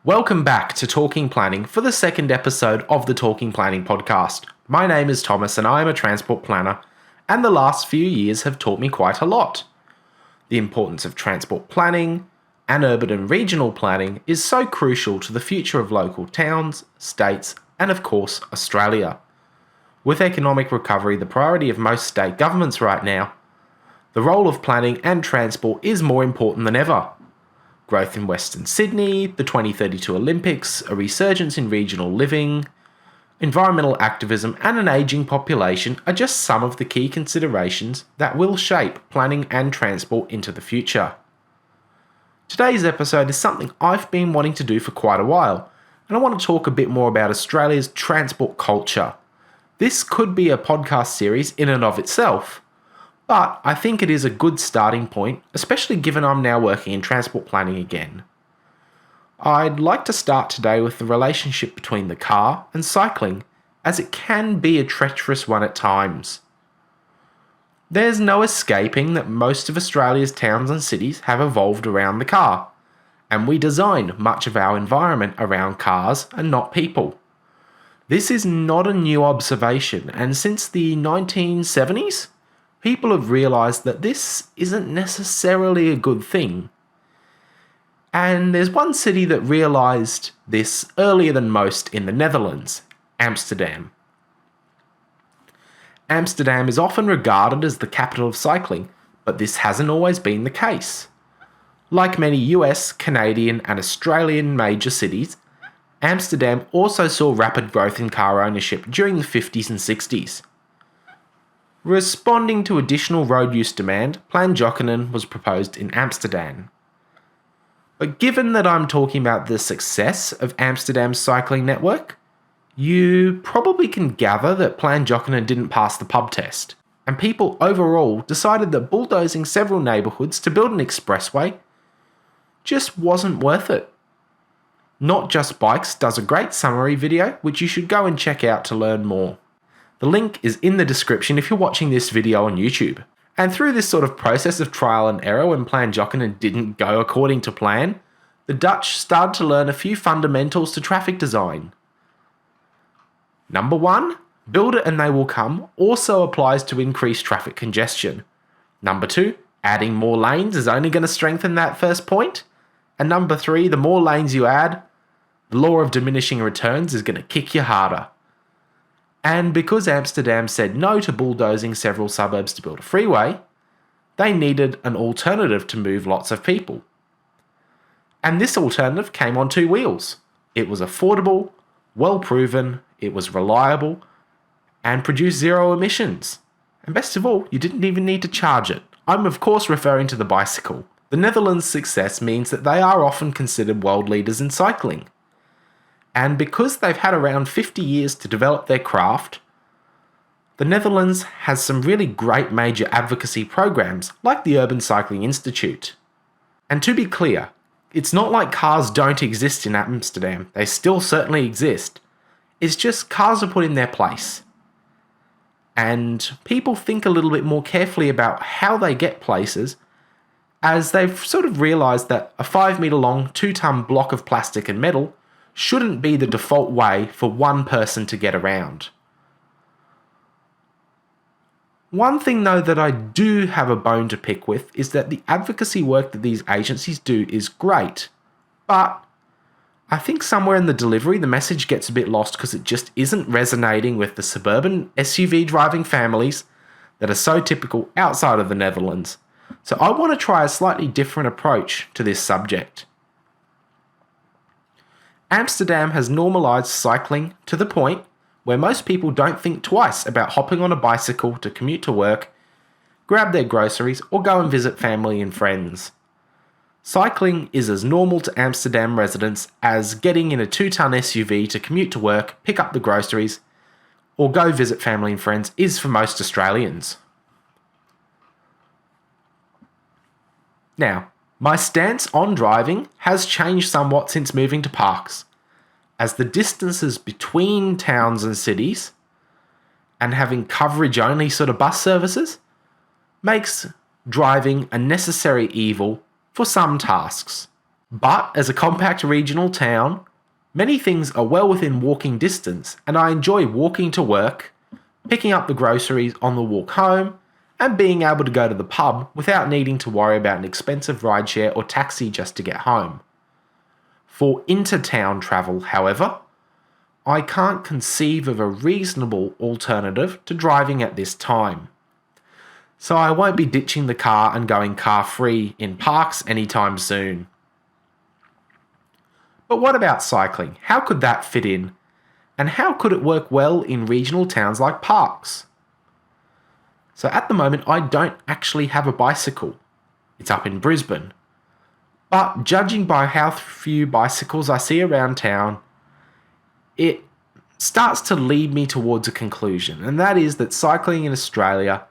Welcome back to Talking Planning for the second episode of the Talking Planning podcast. My name is Thomas and I am a transport planner, and the last few years have taught me quite a lot. The importance of transport planning and urban and regional planning is so crucial to the future of local towns, states, and of course, Australia. With economic recovery the priority of most state governments right now, the role of planning and transport is more important than ever. Growth in Western Sydney, the 2032 Olympics, a resurgence in regional living, environmental activism, and an ageing population are just some of the key considerations that will shape planning and transport into the future. Today's episode is something I've been wanting to do for quite a while, and I want to talk a bit more about Australia's transport culture. This could be a podcast series in and of itself, but I think it is a good starting point, especially given I'm now working in transport planning again. I'd like to start today with the relationship between the car and cycling, as it can be a treacherous one at times. There's no escaping that most of Australia's towns and cities have evolved around the car, and we design much of our environment around cars and not people. This is not a new observation, and since the 1970s, people have realised that this isn't necessarily a good thing. And there's one city that realised this earlier than most in the Netherlands, Amsterdam. Amsterdam is often regarded as the capital of cycling, but this hasn't always been the case. Like many US, Canadian, and Australian major cities, Amsterdam also saw rapid growth in car ownership during the 50s and 60s. Responding to additional road use demand, Plan Jokkinen was proposed in Amsterdam. But given that I'm talking about the success of Amsterdam's cycling network, you probably can gather that Plan Jokkinen didn't pass the pub test, and people overall decided that bulldozing several neighbourhoods to build an expressway just wasn't worth it. Not Just Bikes does a great summary video, which you should go and check out to learn more. The link is in the description if you're watching this video on YouTube. And through this sort of process of trial and error when Plan Jokkinen didn't go according to plan, the Dutch started to learn a few fundamentals to traffic design. Number 1, build it and they will come also applies to increase traffic congestion. Number 2, adding more lanes is only going to strengthen that first point. And number 3, the more lanes you add, the law of diminishing returns is going to kick you harder. And because Amsterdam said no to bulldozing several suburbs to build a freeway, they needed an alternative to move lots of people. And this alternative came on 2 wheels. It was affordable, well proven, it was reliable, and produced 0 emissions. And best of all, you didn't even need to charge it. I'm of course referring to the bicycle. The Netherlands' success means that they are often considered world leaders in cycling. And because they've had around 50 years to develop their craft, the Netherlands has some really great major advocacy programs like the Urban Cycling Institute. And to be clear, it's not like cars don't exist in Amsterdam, they still certainly exist. It's just cars are put in their place. And people think a little bit more carefully about how they get places, as they've sort of realised that a 5 metre long 2-ton block of plastic and metal shouldn't be the default way for one person to get around. One thing though that I do have a bone to pick with is that the advocacy work that these agencies do is great, but I think somewhere in the delivery the message gets a bit lost because it just isn't resonating with the suburban SUV driving families that are so typical outside of the Netherlands. So I want to try a slightly different approach to this subject. Amsterdam has normalised cycling to the point where most people don't think twice about hopping on a bicycle to commute to work, grab their groceries, or go and visit family and friends. Cycling is as normal to Amsterdam residents as getting in a 2-ton SUV to commute to work, pick up the groceries, or go visit family and friends is for most Australians. Now, my stance on driving has changed somewhat since moving to parks, as the distances between towns and cities and having coverage only sort of bus services makes driving a necessary evil for some tasks. But as a compact regional town, many things are well within walking distance, and I enjoy walking to work, picking up the groceries on the walk home, and being able to go to the pub without needing to worry about an expensive rideshare or taxi just to get home. For inter-town travel, however, I can't conceive of a reasonable alternative to driving at this time. So I won't be ditching the car and going car-free in parks anytime soon. But what about cycling? How could that fit in? And how could it work well in regional towns like parks? So at the moment, I don't actually have a bicycle. It's up in Brisbane. But judging by how few bicycles I see around town, it starts to lead me towards a conclusion, and that is that cycling in Australia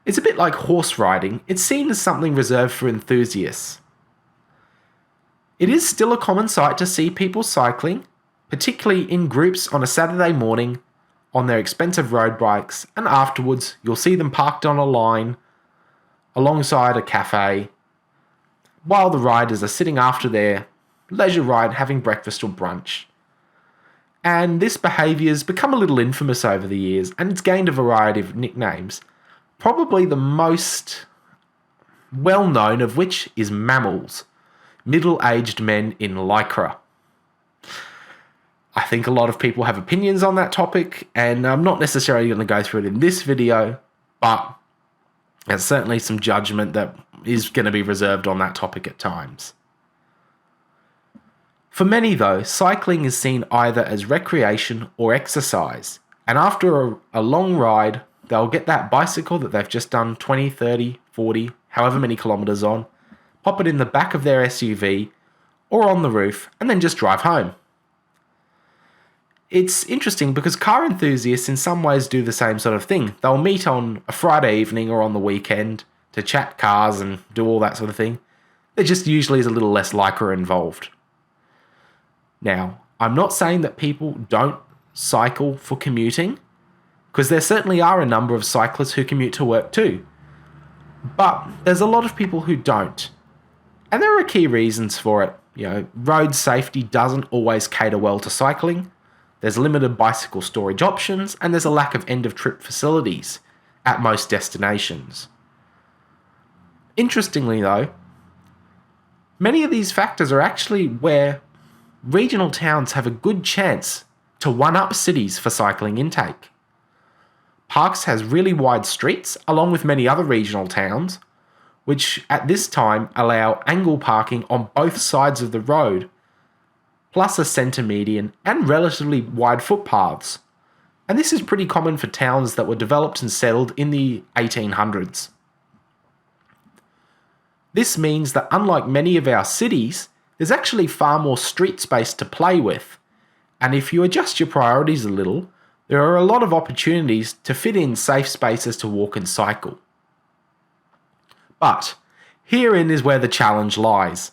is a bit like horse riding. It's seen as something reserved for enthusiasts. It is still a common sight to see people cycling, particularly in groups on a Saturday morning on their expensive road bikes, and afterwards you'll see them parked on a line alongside a cafe while the riders are sitting after their leisure ride having breakfast or brunch. And this behaviour has become a little infamous over the years, and it's gained a variety of nicknames, probably the most well known of which is mammals, middle-aged men in lycra. I think a lot of people have opinions on that topic, and I'm not necessarily going to go through it in this video, but there's certainly some judgment that is going to be reserved on that topic at times. For many, though, cycling is seen either as recreation or exercise, and after a long ride, they'll get that bicycle that they've just done 20, 30, 40, however many kilometres on, pop it in the back of their SUV or on the roof, and then just drive home. It's interesting because car enthusiasts in some ways do the same sort of thing. They'll meet on a Friday evening or on the weekend to chat cars and do all that sort of thing. There just usually is a little less lycra involved. Now, I'm not saying that people don't cycle for commuting, because there certainly are a number of cyclists who commute to work too. But there's a lot of people who don't. And there are key reasons for it. Road safety doesn't always cater well to cycling. There's limited bicycle storage options, and there's a lack of end-of-trip facilities at most destinations. Interestingly though, many of these factors are actually where regional towns have a good chance to one-up cities for cycling intake. Parks has really wide streets, along with many other regional towns, which at this time allow angle parking on both sides of the road, plus a centre median and relatively wide footpaths. And this is pretty common for towns that were developed and settled in the 1800s. This means that unlike many of our cities, there's actually far more street space to play with, and if you adjust your priorities a little, there are a lot of opportunities to fit in safe spaces to walk and cycle. But herein is where the challenge lies.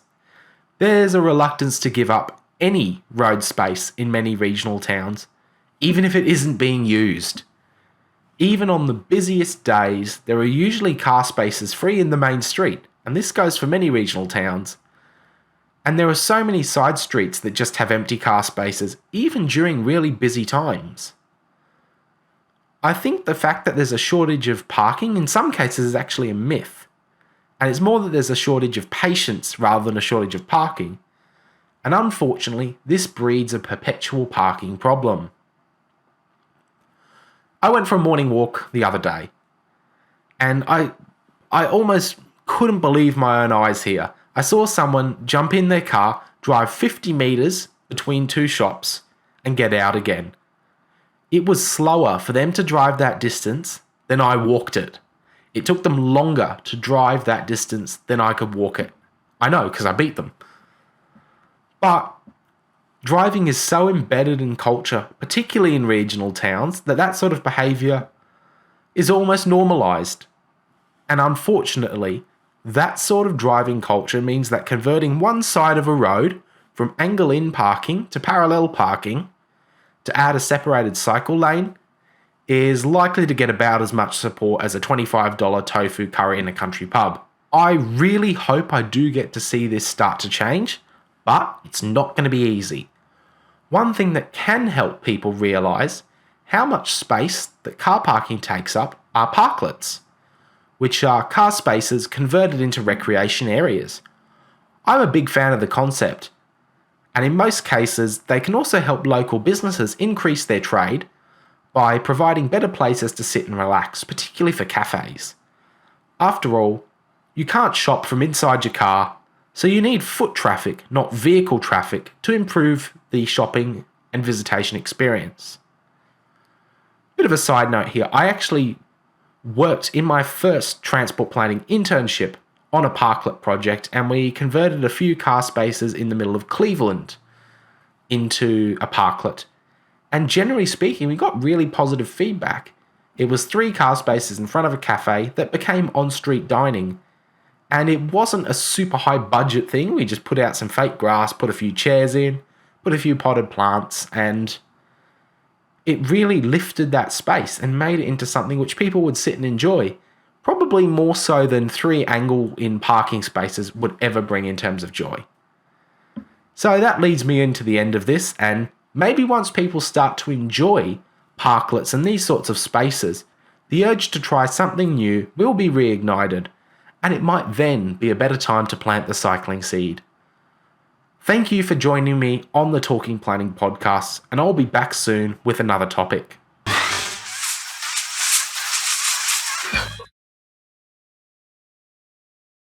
There's a reluctance to give up any road space in many regional towns, even if it isn't being used. Even on the busiest days, there are usually car spaces free in the main street, and this goes for many regional towns. And there are so many side streets that just have empty car spaces, even during really busy times. I think the fact that there's a shortage of parking in some cases is actually a myth. And it's more that there's a shortage of patience rather than a shortage of parking. And unfortunately, this breeds a perpetual parking problem. I went for a morning walk the other day, and I almost couldn't believe my own eyes here. I saw someone jump in their car, drive 50 metres between two shops, and get out again. It was slower for them to drive that distance than I walked it. It took them longer to drive that distance than I could walk it. I know, because I beat them. But driving is so embedded in culture, particularly in regional towns, that sort of behaviour is almost normalised. And unfortunately, that sort of driving culture means that converting one side of a road from angle-in parking to parallel parking to add a separated cycle lane is likely to get about as much support as a $25 tofu curry in a country pub. I really hope I do get to see this start to change, but it's not going to be easy. One thing that can help people realise how much space that car parking takes up are parklets, which are car spaces converted into recreation areas. I'm a big fan of the concept, and in most cases, they can also help local businesses increase their trade by providing better places to sit and relax, particularly for cafes. After all, you can't shop from inside your car, so you need foot traffic, not vehicle traffic, to improve the shopping and visitation experience. Bit of a side note here, I actually worked in my first transport planning internship on a parklet project, and we converted a few car spaces in the middle of Cleveland into a parklet. And generally speaking, we got really positive feedback. It was 3 car spaces in front of a cafe that became on-street dining. And it wasn't a super high budget thing. We just put out some fake grass, put a few chairs in, put a few potted plants, and it really lifted that space and made it into something which people would sit and enjoy. Probably more so than 3 angle-in parking spaces would ever bring in terms of joy. So that leads me into the end of this, and maybe once people start to enjoy parklets and these sorts of spaces, the urge to try something new will be reignited, and it might then be a better time to plant the cycling seed. Thank you for joining me on the Talking Planning podcast, and I'll be back soon with another topic.